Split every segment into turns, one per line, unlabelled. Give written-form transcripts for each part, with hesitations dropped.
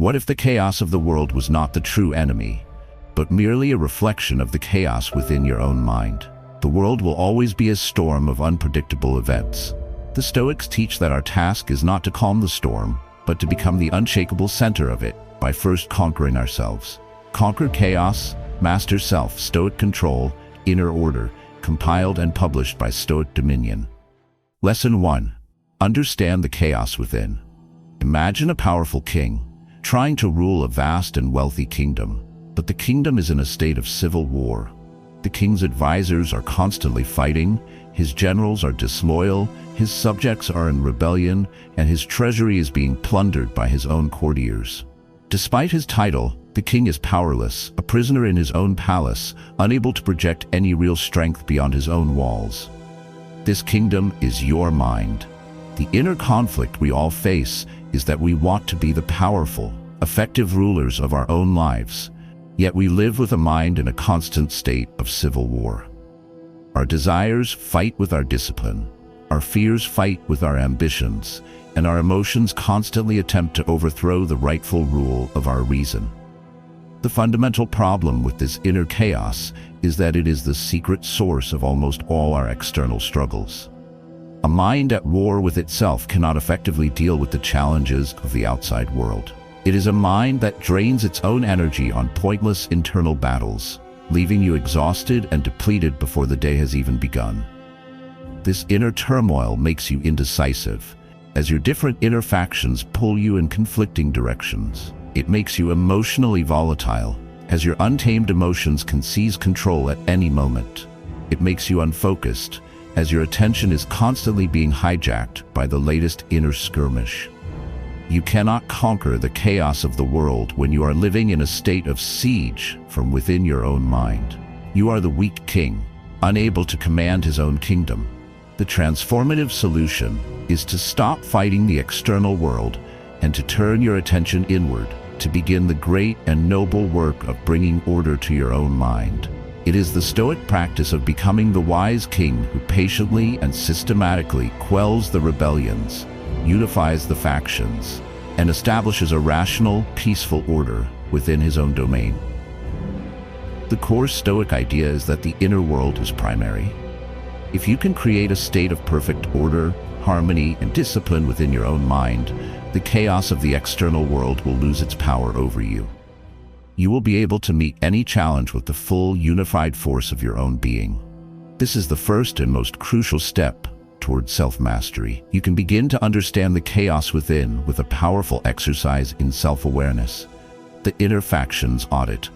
What if the chaos of the world was not the true enemy, but merely a reflection of the chaos within your own mind? The world will always be a storm of unpredictable events. The Stoics teach that our task is not to calm the storm, but to become the unshakable center of it by first conquering ourselves. Conquer chaos, master self, Stoic control, inner order, compiled and published by Stoic Dominion. Lesson 1. Understand the chaos within. Imagine a powerful king, trying to rule a vast and wealthy kingdom, but the kingdom is in a state of civil war. The king's advisors are constantly fighting, his generals are disloyal, his subjects are in rebellion, and his treasury is being plundered by his own courtiers. Despite his title, the king is powerless, a prisoner in his own palace, unable to project any real strength beyond his own walls. This kingdom is your mind. The inner conflict we all face is that we want to be the powerful, effective rulers of our own lives, yet we live with a mind in a constant state of civil war. Our desires fight with our discipline, our fears fight with our ambitions, and our emotions constantly attempt to overthrow the rightful rule of our reason. The fundamental problem with this inner chaos is that it is the secret source of almost all our external struggles. A mind at war with itself cannot effectively deal with the challenges of the outside world. It is a mind that drains its own energy on pointless internal battles, leaving you exhausted and depleted before the day has even begun. This inner turmoil makes you indecisive, as your different inner factions pull you in conflicting directions. It makes you emotionally volatile, as your untamed emotions can seize control at any moment. It makes you unfocused, as your attention is constantly being hijacked by the latest inner skirmish. You cannot conquer the chaos of the world when you are living in a state of siege from within your own mind. You are the weak king, unable to command his own kingdom. The transformative solution is to stop fighting the external world and to turn your attention inward, to begin the great and noble work of bringing order to your own mind. It is the Stoic practice of becoming the wise king who patiently and systematically quells the rebellions, unifies the factions, and establishes a rational, peaceful order within his own domain. The core Stoic idea is that the inner world is primary. If you can create a state of perfect order, harmony, and discipline within your own mind, the chaos of the external world will lose its power over you. You will be able to meet any challenge with the full, unified force of your own being. This is the first and most crucial step towards self-mastery. You can begin to understand the chaos within with a powerful exercise in self-awareness, the inner factions audit.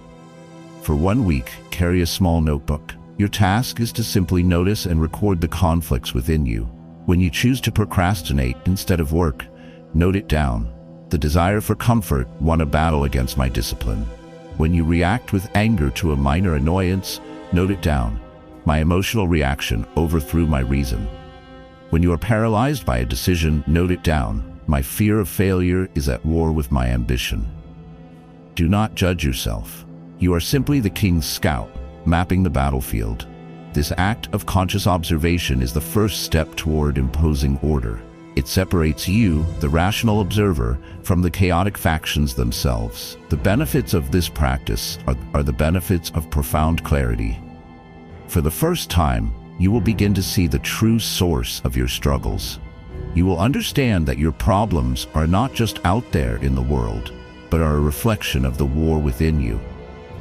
For 1 week, carry a small notebook. Your task is to simply notice and record the conflicts within you. When you choose to procrastinate instead of work, note it down. The desire for comfort won a battle against my discipline. When you react with anger to a minor annoyance, note it down. My emotional reaction overthrew my reason. When you are paralyzed by a decision, note it down. My fear of failure is at war with my ambition. Do not judge yourself. You are simply the king's scout, mapping the battlefield. This act of conscious observation is the first step toward imposing order. It separates you, the rational observer, from the chaotic factions themselves. The benefits of this practice are the benefits of profound clarity. For the first time, you will begin to see the true source of your struggles. You will understand that your problems are not just out there in the world, but are a reflection of the war within you.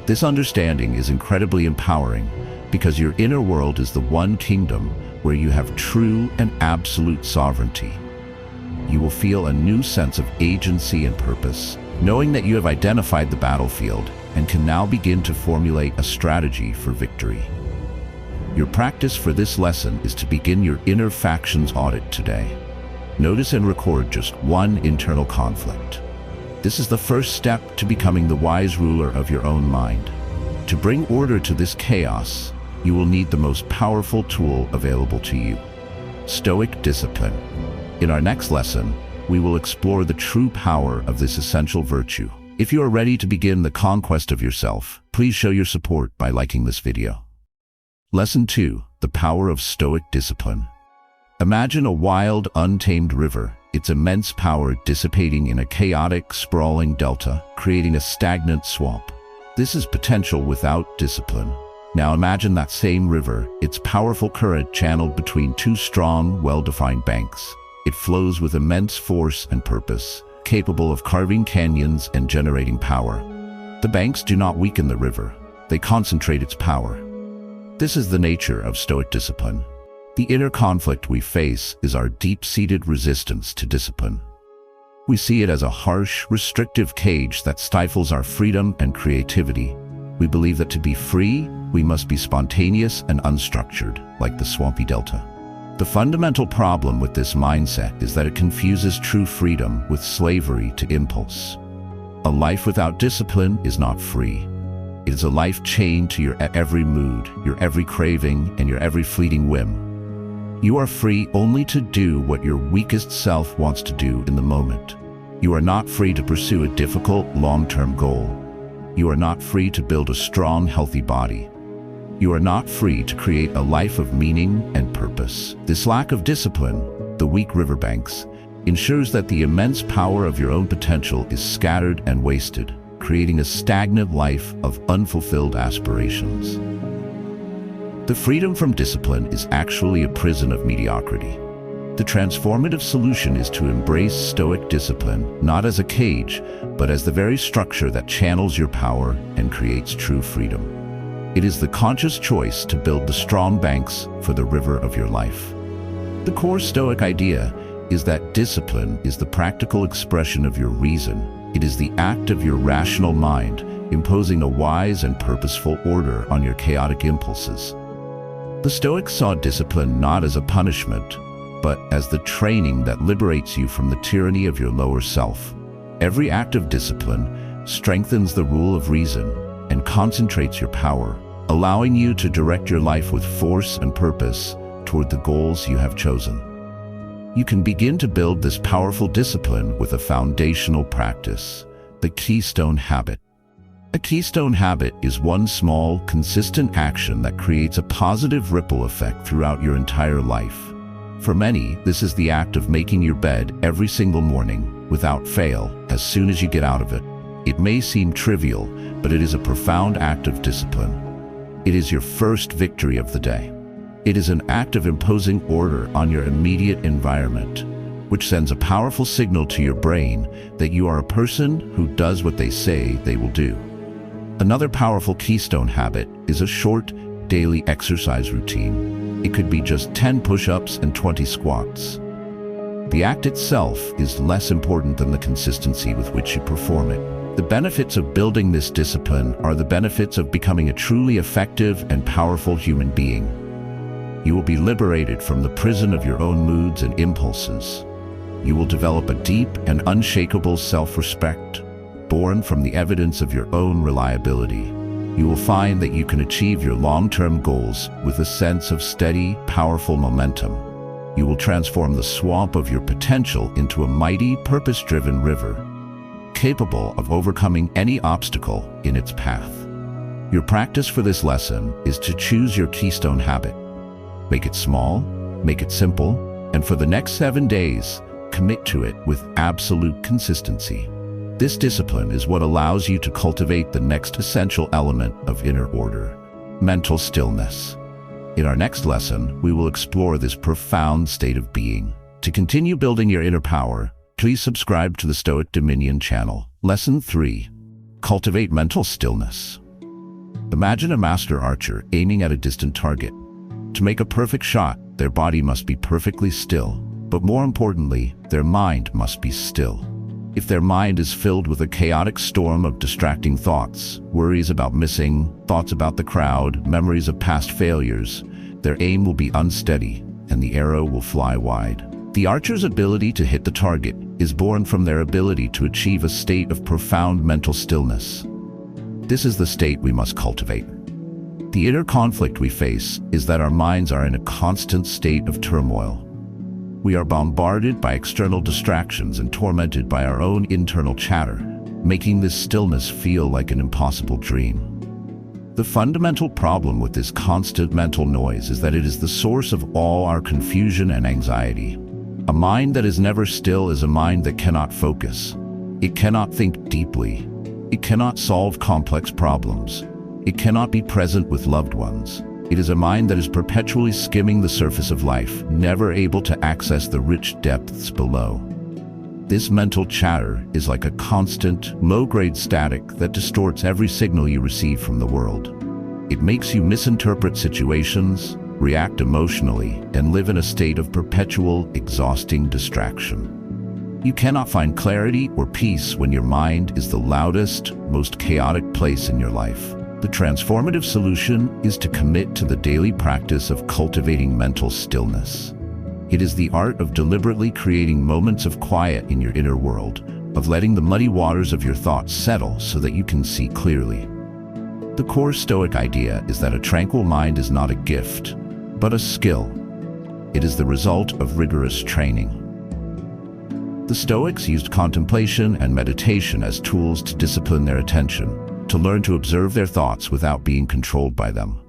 This understanding is incredibly empowering because your inner world is the one kingdom where you have true and absolute sovereignty. You will feel a new sense of agency and purpose, knowing that you have identified the battlefield and can now begin to formulate a strategy for victory. Your practice for this lesson is to begin your inner factions audit today. Notice and record just one internal conflict. This is the first step to becoming the wise ruler of your own mind. To bring order to this chaos, you will need the most powerful tool available to you: Stoic discipline. In our next lesson, we will explore the true power of this essential virtue. If you are ready to begin the conquest of yourself, please show your support by liking this video. Lesson 2: The power of Stoic discipline. Imagine a wild, untamed river. its immense power dissipating in a chaotic, sprawling delta, creating a stagnant swamp. This is potential without discipline. Now imagine that same river, its powerful current channeled between two strong, well-defined banks. It flows with immense force and purpose, capable of carving canyons and generating power. The banks do not weaken the river, they concentrate its power. This is the nature of Stoic discipline. The inner conflict we face is our deep-seated resistance to discipline. We see it as a harsh, restrictive cage that stifles our freedom and creativity. We believe that to be free, we must be spontaneous and unstructured, like the swampy delta. The fundamental problem with this mindset is that it confuses true freedom with slavery to impulse. A life without discipline is not free. It is a life chained to your every mood, your every craving, and your every fleeting whim. You are free only to do what your weakest self wants to do in the moment. You are not free to pursue a difficult, long-term goal. You are not free to build a strong, healthy body. You are not free to create a life of meaning and purpose. This lack of discipline, the weak riverbanks, ensures that the immense power of your own potential is scattered and wasted, creating a stagnant life of unfulfilled aspirations. The freedom from discipline is actually a prison of mediocrity. The transformative solution is to embrace Stoic discipline, not as a cage, but as the very structure that channels your power and creates true freedom. It is the conscious choice to build the strong banks for the river of your life. The core Stoic idea is that discipline is the practical expression of your reason. It is the act of your rational mind, imposing a wise and purposeful order on your chaotic impulses. The Stoics saw discipline not as a punishment, but as the training that liberates you from the tyranny of your lower self. Every act of discipline strengthens the rule of reason and concentrates your power, allowing you to direct your life with force and purpose toward the goals you have chosen. You can begin to build this powerful discipline with a foundational practice, the keystone habit. A keystone habit is one small, consistent action that creates a positive ripple effect throughout your entire life. For many, this is the act of making your bed every single morning, without fail, as soon as you get out of it. It may seem trivial, but it is a profound act of discipline. It is your first victory of the day. It is an act of imposing order on your immediate environment, which sends a powerful signal to your brain that you are a person who does what they say they will do. Another powerful keystone habit is a short, daily exercise routine. It could be just 10 push-ups and 20 squats. The act itself is less important than the consistency with which you perform it. The benefits of building this discipline are the benefits of becoming a truly effective and powerful human being. You will be liberated from the prison of your own moods and impulses. You will develop a deep and unshakable self-respect, born from the evidence of your own reliability. You will find that you can achieve your long-term goals with a sense of steady, powerful momentum. You will transform the swamp of your potential into a mighty, purpose-driven river, capable of overcoming any obstacle in its path. Your practice for this lesson is to choose your keystone habit. Make it small, make it simple, and for the next 7 days, commit to it with absolute consistency. This discipline is what allows you to cultivate the next essential element of inner order, mental stillness. In our next lesson, we will explore this profound state of being. To continue building your inner power, please subscribe to the Stoic Dominion channel. Lesson 3. Cultivate mental stillness. Imagine a master archer aiming at a distant target. To make a perfect shot, their body must be perfectly still, but more importantly, their mind must be still. If their mind is filled with a chaotic storm of distracting thoughts, worries about missing, thoughts about the crowd, memories of past failures, their aim will be unsteady and the arrow will fly wide. The archer's ability to hit the target is born from their ability to achieve a state of profound mental stillness. This is the state we must cultivate. The inner conflict we face is that our minds are in a constant state of turmoil. We are bombarded by external distractions and tormented by our own internal chatter, making this stillness feel like an impossible dream. The fundamental problem with this constant mental noise is that it is the source of all our confusion and anxiety. A mind that is never still is a mind that cannot focus. It cannot think deeply. It cannot solve complex problems. It cannot be present with loved ones. It is a mind that is perpetually skimming the surface of life, never able to access the rich depths below. This mental chatter is like a constant, low-grade static that distorts every signal you receive from the world. It makes you misinterpret situations, react emotionally, and live in a state of perpetual, exhausting distraction. You cannot find clarity or peace when your mind is the loudest, most chaotic place in your life. The transformative solution is to commit to the daily practice of cultivating mental stillness. It is the art of deliberately creating moments of quiet in your inner world, of letting the muddy waters of your thoughts settle so that you can see clearly. The core Stoic idea is that a tranquil mind is not a gift, but a skill. It is the result of rigorous training. The Stoics used contemplation and meditation as tools to discipline their attention, to learn to observe their thoughts without being controlled by them.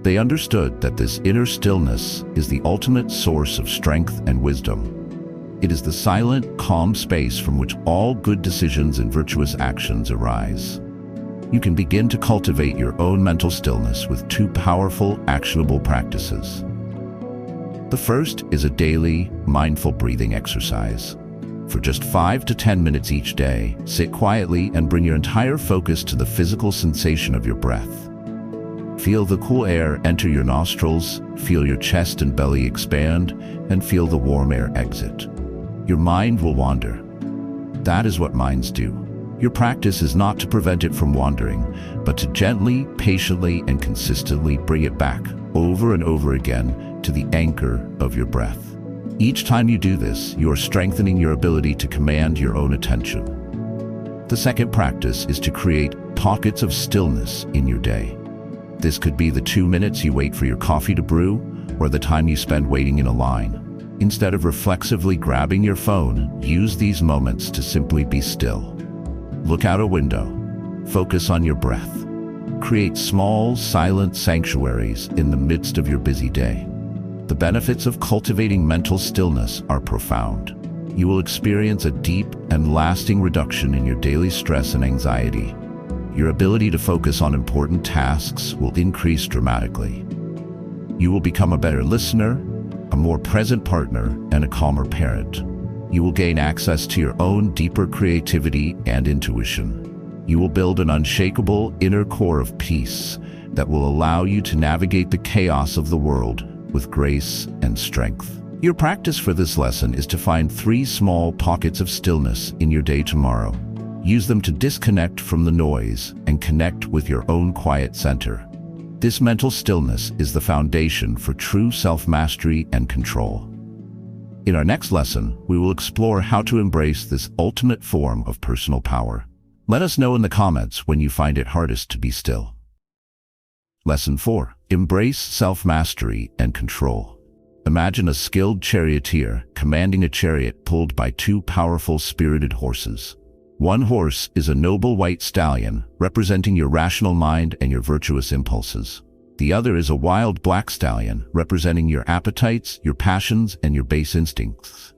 They understood that this inner stillness is the ultimate source of strength and wisdom. It is the silent, calm space from which all good decisions and virtuous actions arise. You can begin to cultivate your own mental stillness with two powerful, actionable practices. The first is a daily, mindful breathing exercise. For just 5 to 10 minutes each day, sit quietly and bring your entire focus to the physical sensation of your breath. Feel the cool air enter your nostrils, feel your chest and belly expand, and feel the warm air exit. Your mind will wander. That is what minds do. Your practice is not to prevent it from wandering, but to gently, patiently, and consistently bring it back, over and over again, to the anchor of your breath. Each time you do this, you are strengthening your ability to command your own attention. The second practice is to create pockets of stillness in your day. This could be the 2 minutes you wait for your coffee to brew, or the time you spend waiting in a line. Instead of reflexively grabbing your phone, use these moments to simply be still. Look out a window. Focus on your breath. Create small, silent sanctuaries in the midst of your busy day. The benefits of cultivating mental stillness are profound. You will experience a deep and lasting reduction in your daily stress and anxiety. Your ability to focus on important tasks will increase dramatically. You will become a better listener, a more present partner, and a calmer parent. You will gain access to your own deeper creativity and intuition. You will build an unshakable inner core of peace that will allow you to navigate the chaos of the world with grace and strength. Your practice for this lesson is to find 3 small pockets of stillness in your day tomorrow. Use them to disconnect from the noise and connect with your own quiet center. This mental stillness is the foundation for true self-mastery and control. In our next lesson, we will explore how to embrace this ultimate form of personal power. Let us know in the comments when you find it hardest to be still. Lesson 4. Embrace self-mastery and control. Imagine a skilled charioteer commanding a chariot pulled by 2 powerful, spirited horses. One horse is a noble white stallion, representing your rational mind and your virtuous impulses. The other is a wild black stallion, representing your appetites, your passions, and your base instincts.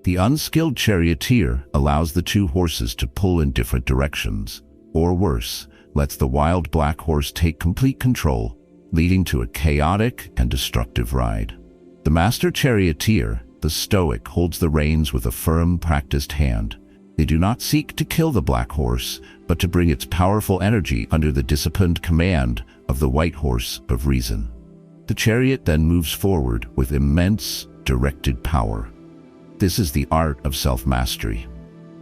The unskilled charioteer allows the 2 horses to pull in different directions, or worse, lets the wild black horse take complete control, leading to a chaotic and destructive ride. The master charioteer, the Stoic, holds the reins with a firm, practiced hand. They do not seek to kill the black horse, but to bring its powerful energy under the disciplined command of the white horse of reason. The chariot then moves forward with immense, directed power. This is the art of self-mastery.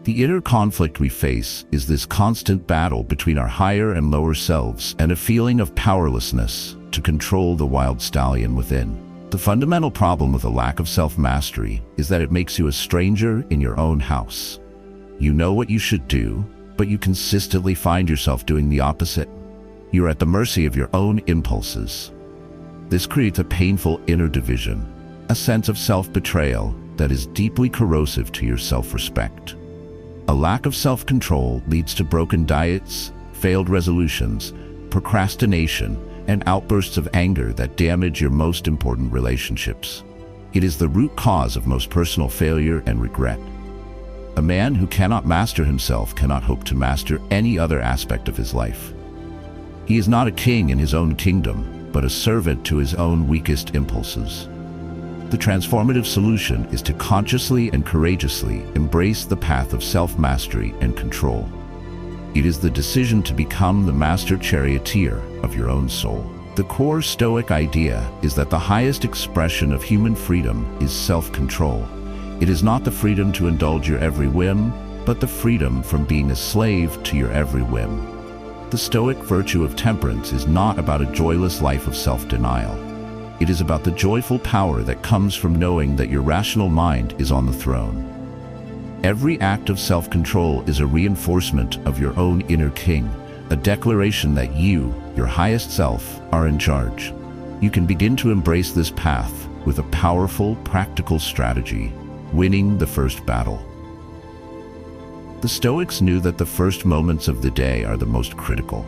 The inner conflict we face is this constant battle between our higher and lower selves and a feeling of powerlessness to control the wild stallion within. The fundamental problem with a lack of self-mastery is that it makes you a stranger in your own house. You know what you should do, but you consistently find yourself doing the opposite. You're at the mercy of your own impulses. This creates a painful inner division, a sense of self-betrayal that is deeply corrosive to your self-respect. A lack of self-control leads to broken diets, failed resolutions, procrastination, and outbursts of anger that damage your most important relationships. It is the root cause of most personal failure and regret. A man who cannot master himself cannot hope to master any other aspect of his life. He is not a king in his own kingdom, but a servant to his own weakest impulses. The transformative solution is to consciously and courageously embrace the path of self-mastery and control. It is the decision to become the master charioteer of your own soul. The core Stoic idea is that the highest expression of human freedom is self-control. It is not the freedom to indulge your every whim, but the freedom from being a slave to your every whim. The Stoic virtue of temperance is not about a joyless life of self-denial. It is about the joyful power that comes from knowing that your rational mind is on the throne. Every act of self-control is a reinforcement of your own inner king, a declaration that you, your highest self, are in charge. You can begin to embrace this path with a powerful, practical strategy: winning the first battle. The Stoics knew that the first moments of the day are the most critical.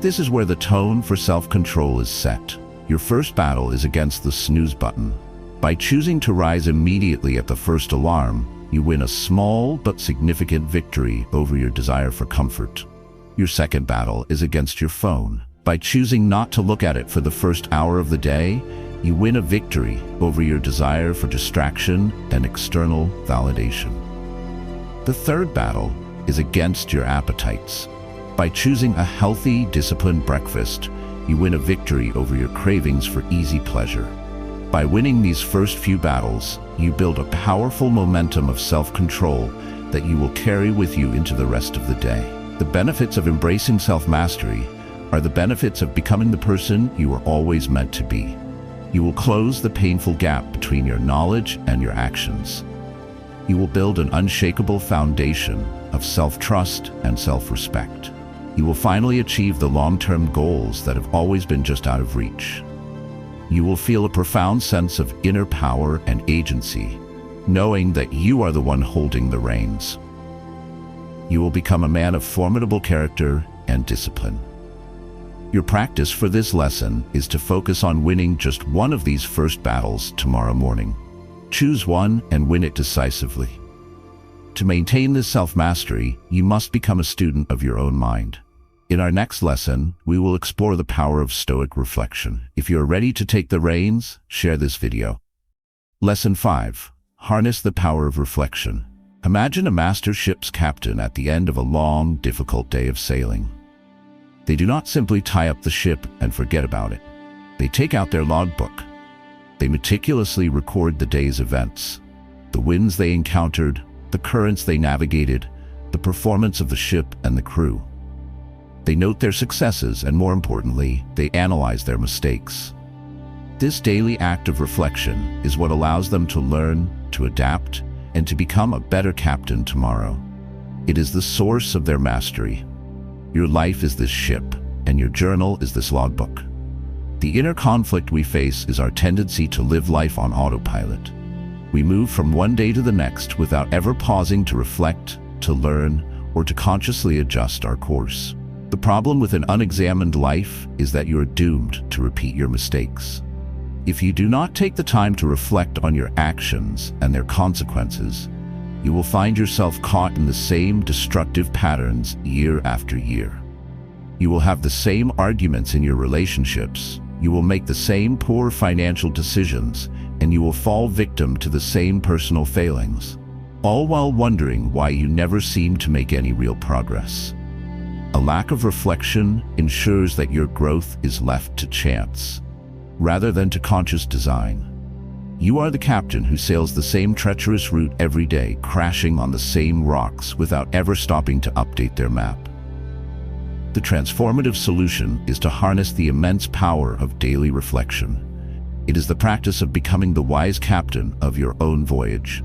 This is where the tone for self-control is set. Your first battle is against the snooze button. By choosing to rise immediately at the first alarm, you win a small but significant victory over your desire for comfort. Your second battle is against your phone. By choosing not to look at it for the first hour of the day, you win a victory over your desire for distraction and external validation. The third battle is against your appetites. By choosing a healthy, disciplined breakfast, you win a victory over your cravings for easy pleasure. By winning these first few battles, you build a powerful momentum of self-control that you will carry with you into the rest of the day. The benefits of embracing self-mastery are the benefits of becoming the person you were always meant to be. You will close the painful gap between your knowledge and your actions. You will build an unshakable foundation of self-trust and self-respect. You will finally achieve the long-term goals that have always been just out of reach. You will feel a profound sense of inner power and agency, knowing that you are the one holding the reins. You will become a man of formidable character and discipline. Your practice for this lesson is to focus on winning just one of these first battles tomorrow morning. Choose one and win it decisively. To maintain this self-mastery, you must become a student of your own mind. In our next lesson, we will explore the power of Stoic reflection. If you are ready to take the reins, share this video. Lesson 5. Harness the power of reflection. Imagine a master ship's captain at the end of a long, difficult day of sailing. They do not simply tie up the ship and forget about it. They take out their logbook. They meticulously record the day's events, the winds they encountered, the currents they navigated, the performance of the ship and the crew. They note their successes and, more importantly, they analyze their mistakes. This daily act of reflection is what allows them to learn, to adapt, and to become a better captain tomorrow. It is the source of their mastery. Your life is this ship, and your journal is this logbook. The inner conflict we face is our tendency to live life on autopilot. We move from one day to the next without ever pausing to reflect, to learn, or to consciously adjust our course. The problem with an unexamined life is that you are doomed to repeat your mistakes. If you do not take the time to reflect on your actions and their consequences, you will find yourself caught in the same destructive patterns year after year. You will have the same arguments in your relationships, you will make the same poor financial decisions, and you will fall victim to the same personal failings, all while wondering why you never seem to make any real progress. A lack of reflection ensures that your growth is left to chance, rather than to conscious design. You are the captain who sails the same treacherous route every day, crashing on the same rocks without ever stopping to update their map. The transformative solution is to harness the immense power of daily reflection. It is the practice of becoming the wise captain of your own voyage.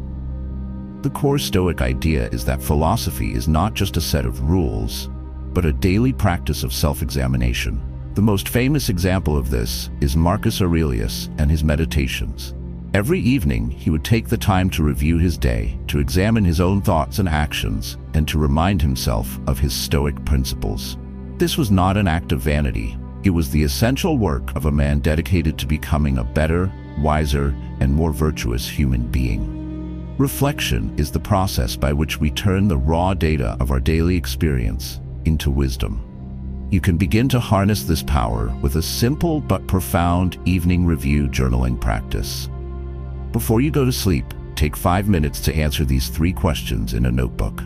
The core Stoic idea is that philosophy is not just a set of rules, but a daily practice of self-examination. The most famous example of this is Marcus Aurelius and his meditations. Every evening, he would take the time to review his day, to examine his own thoughts and actions, and to remind himself of his Stoic principles. This was not an act of vanity. It was the essential work of a man dedicated to becoming a better, wiser, and more virtuous human being. Reflection is the process by which we turn the raw data of our daily experience into wisdom. You can begin to harness this power with a simple but profound evening review journaling practice. Before you go to sleep, take 5 minutes to answer these 3 questions in a notebook.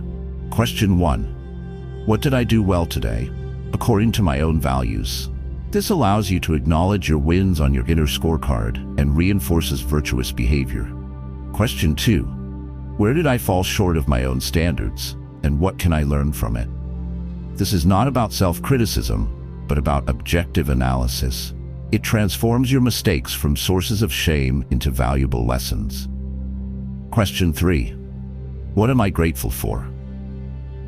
Question 1. What did I do well today, according to my own values? This allows you to acknowledge your wins on your inner scorecard and reinforces virtuous behavior. Question 2. Where did I fall short of my own standards, and what can I learn from it? This is not about self-criticism, but about objective analysis. It transforms your mistakes from sources of shame into valuable lessons. Question 3. What am I grateful for?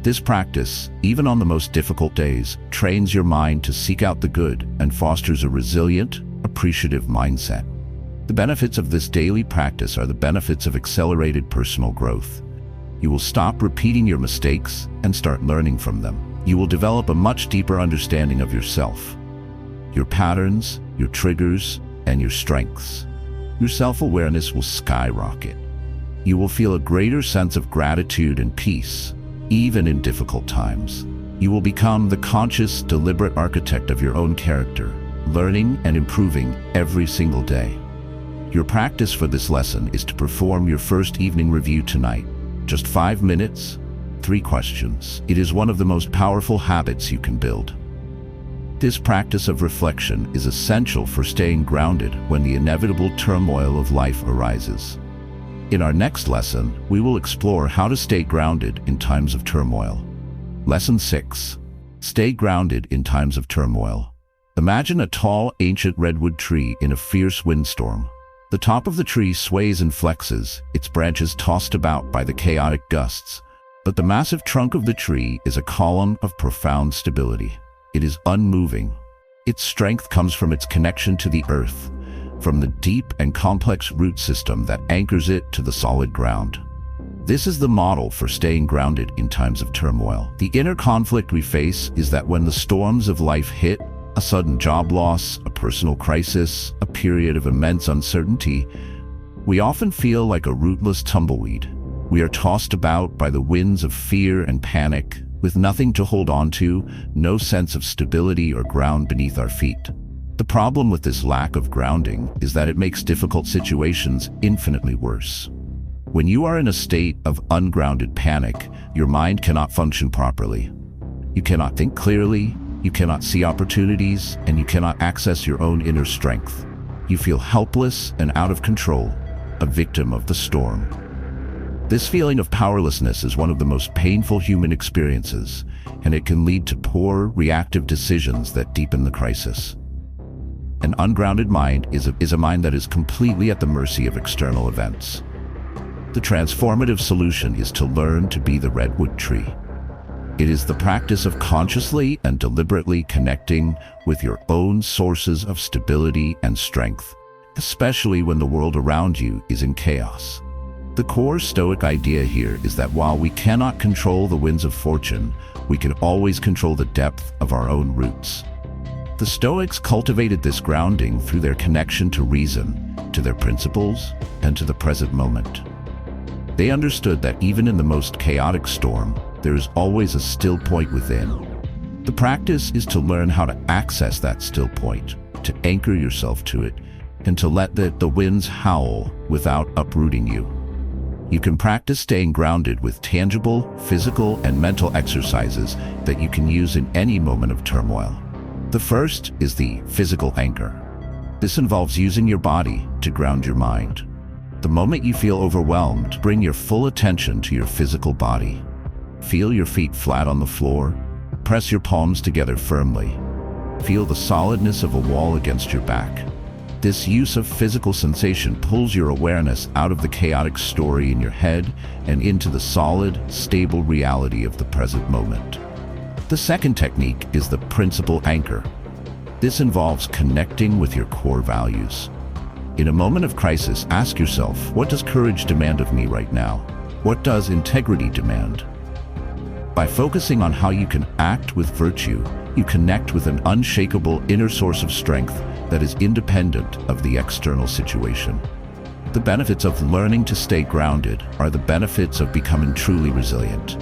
This practice, even on the most difficult days, trains your mind to seek out the good and fosters a resilient, appreciative mindset. The benefits of this daily practice are the benefits of accelerated personal growth. You will stop repeating your mistakes and start learning from them. You will develop a much deeper understanding of yourself, your patterns, your triggers, and your strengths. Your self-awareness will skyrocket. You will feel a greater sense of gratitude and peace, even in difficult times. You will become the conscious, deliberate architect of your own character, learning and improving every single day. Your practice for this lesson is to perform your first evening review tonight. Just 5 minutes, 3 questions. It is one of the most powerful habits you can build. This practice of reflection is essential for staying grounded when the inevitable turmoil of life arises. In our next lesson, we will explore how to stay grounded in times of turmoil. Lesson 6. Stay grounded in times of turmoil. Imagine a tall, ancient redwood tree in a fierce windstorm. The top of the tree sways and flexes, its branches tossed about by the chaotic gusts. But the massive trunk of the tree is a column of profound stability. It is unmoving. Its strength comes from its connection to the earth, from the deep and complex root system that anchors it to the solid ground. This is the model for staying grounded in times of turmoil. The inner conflict we face is that when the storms of life hit, a sudden job loss, a personal crisis, a period of immense uncertainty, we often feel like a rootless tumbleweed. We are tossed about by the winds of fear and panic, with nothing to hold on to, no sense of stability or ground beneath our feet. The problem with this lack of grounding is that it makes difficult situations infinitely worse. When you are in a state of ungrounded panic, your mind cannot function properly. You cannot think clearly, you cannot see opportunities, and you cannot access your own inner strength. You feel helpless and out of control, a victim of the storm. This feeling of powerlessness is one of the most painful human experiences, and it can lead to poor, reactive decisions that deepen the crisis. An ungrounded mind is a mind that is completely at the mercy of external events. The transformative solution is to learn to be the redwood tree. It is the practice of consciously and deliberately connecting with your own sources of stability and strength, especially when the world around you is in chaos. The core Stoic idea here is that while we cannot control the winds of fortune, we can always control the depth of our own roots. The Stoics cultivated this grounding through their connection to reason, to their principles, and to the present moment. They understood that even in the most chaotic storm, there is always a still point within. The practice is to learn how to access that still point, to anchor yourself to it, and to let the winds howl without uprooting you. You can practice staying grounded with tangible, physical, and mental exercises that you can use in any moment of turmoil. The first is the physical anchor. This involves using your body to ground your mind. The moment you feel overwhelmed, bring your full attention to your physical body. Feel your feet flat on the floor. Press your palms together firmly. Feel the solidness of a wall against your back. This use of physical sensation pulls your awareness out of the chaotic story in your head and into the solid, stable reality of the present moment. The second technique is the principle anchor. This involves connecting with your core values. In a moment of crisis, ask yourself, what does courage demand of me right now? What does integrity demand? By focusing on how you can act with virtue, you connect with an unshakable inner source of strength that is independent of the external situation. The benefits of learning to stay grounded are the benefits of becoming truly resilient.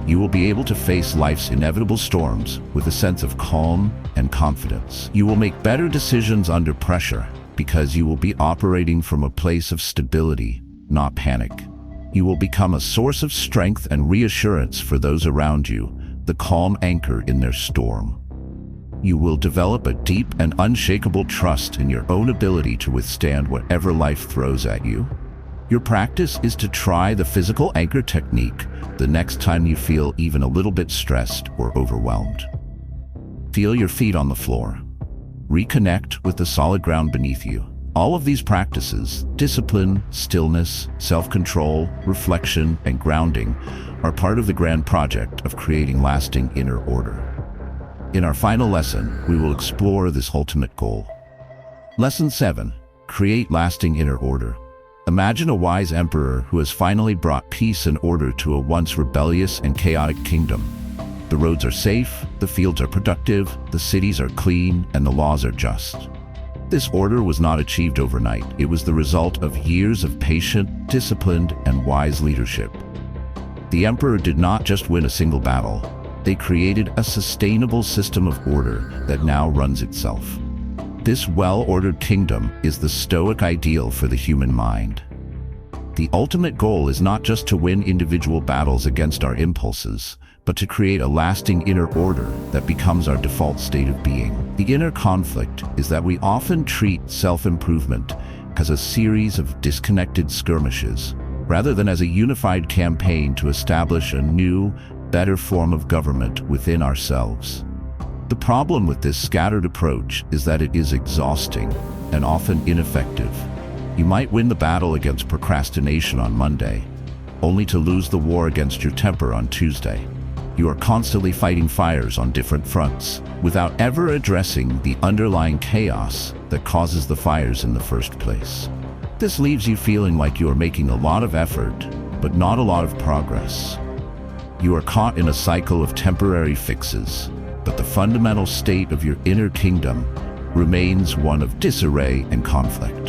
You will be able to face life's inevitable storms with a sense of calm and confidence. You will make better decisions under pressure because you will be operating from a place of stability, not panic. You will become a source of strength and reassurance for those around you, the calm anchor in their storm. You will develop a deep and unshakable trust in your own ability to withstand whatever life throws at you. Your practice is to try the physical anchor technique the next time you feel even a little bit stressed or overwhelmed. Feel your feet on the floor. Reconnect with the solid ground beneath you. All of these practices, discipline, stillness, self-control, reflection, and grounding, are part of the grand project of creating lasting inner order. In our final lesson, we will explore this ultimate goal. Lesson 7. Create lasting inner order. Imagine a wise emperor who has finally brought peace and order to a once rebellious and chaotic kingdom. The roads are safe, the fields are productive, the cities are clean, and the laws are just. This order was not achieved overnight. It was the result of years of patient, disciplined, and wise leadership. The emperor did not just win a single battle. They created a sustainable system of order that now runs itself. This well-ordered kingdom is the Stoic ideal for the human mind. The ultimate goal is not just to win individual battles against our impulses, but to create a lasting inner order that becomes our default state of being. The inner conflict is that we often treat self-improvement as a series of disconnected skirmishes, rather than as a unified campaign to establish a new, better form of government within ourselves. The problem with this scattered approach is that it is exhausting and often ineffective. You might win the battle against procrastination on Monday, only to lose the war against your temper on Tuesday. You are constantly fighting fires on different fronts, without ever addressing the underlying chaos that causes the fires in the first place. This leaves you feeling like you are making a lot of effort, but not a lot of progress. You are caught in a cycle of temporary fixes, but the fundamental state of your inner kingdom remains one of disarray and conflict.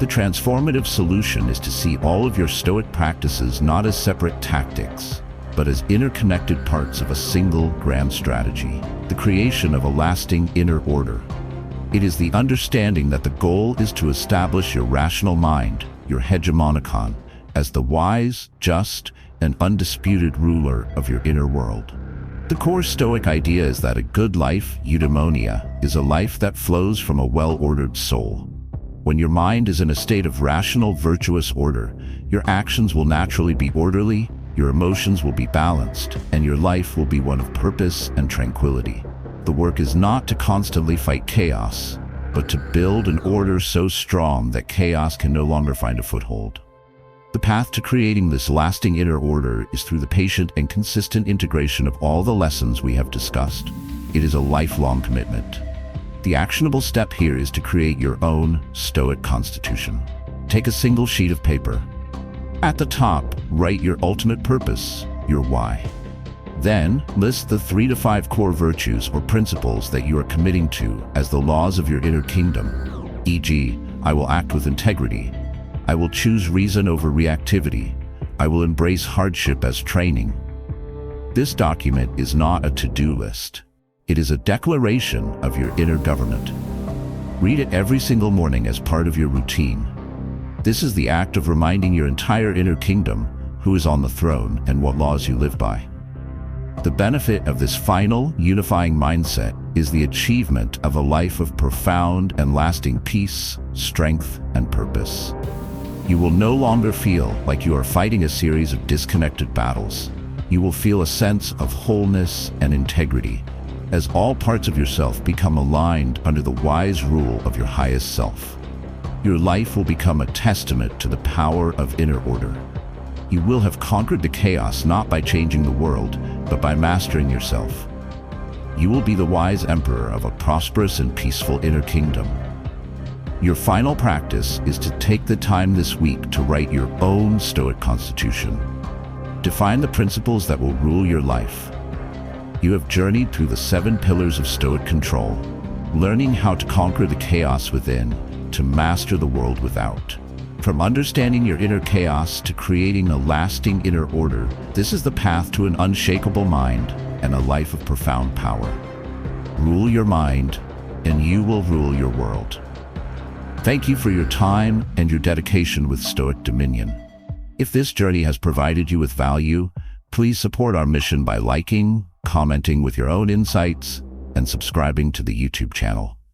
The transformative solution is to see all of your Stoic practices not as separate tactics, but as interconnected parts of a single grand strategy, the creation of a lasting inner order. It is the understanding that the goal is to establish your rational mind, your hegemonikon, as the wise, just, and undisputed ruler of your inner world. The core Stoic idea is that a good life, eudaimonia, is a life that flows from a well-ordered soul. When your mind is in a state of rational, virtuous order, your actions will naturally be orderly, your emotions will be balanced, and your life will be one of purpose and tranquility. The work is not to constantly fight chaos, but to build an order so strong that chaos can no longer find a foothold. The path to creating this lasting inner order is through the patient and consistent integration of all the lessons we have discussed. It is a lifelong commitment. The actionable step here is to create your own Stoic constitution. Take a single sheet of paper. At the top, write your ultimate purpose, your why. Then, list the 3 to 5 core virtues or principles that you are committing to as the laws of your inner kingdom. E.g., I will act with integrity. I will choose reason over reactivity. I will embrace hardship as training. This document is not a to-do list. It is a declaration of your inner government. Read it every single morning as part of your routine. This is the act of reminding your entire inner kingdom who is on the throne and what laws you live by. The benefit of this final, unifying mindset is the achievement of a life of profound and lasting peace, strength, and purpose. You will no longer feel like you are fighting a series of disconnected battles. You will feel a sense of wholeness and integrity, as all parts of yourself become aligned under the wise rule of your highest self. Your life will become a testament to the power of inner order. You will have conquered the chaos not by changing the world, but by mastering yourself. You will be the wise emperor of a prosperous and peaceful inner kingdom. Your final practice is to take the time this week to write your own Stoic constitution. Define the principles that will rule your life. You have journeyed through the 7 pillars of Stoic control. learning how to conquer the chaos within to master the world without. From understanding your inner chaos to creating a lasting inner order, this is the path to an unshakable mind and a life of profound power. Rule your mind, and you will rule your world. Thank you for your time and your dedication with Stoic Dominion. If this journey has provided you with value, please support our mission by liking, commenting with your own insights, and subscribing to the YouTube channel.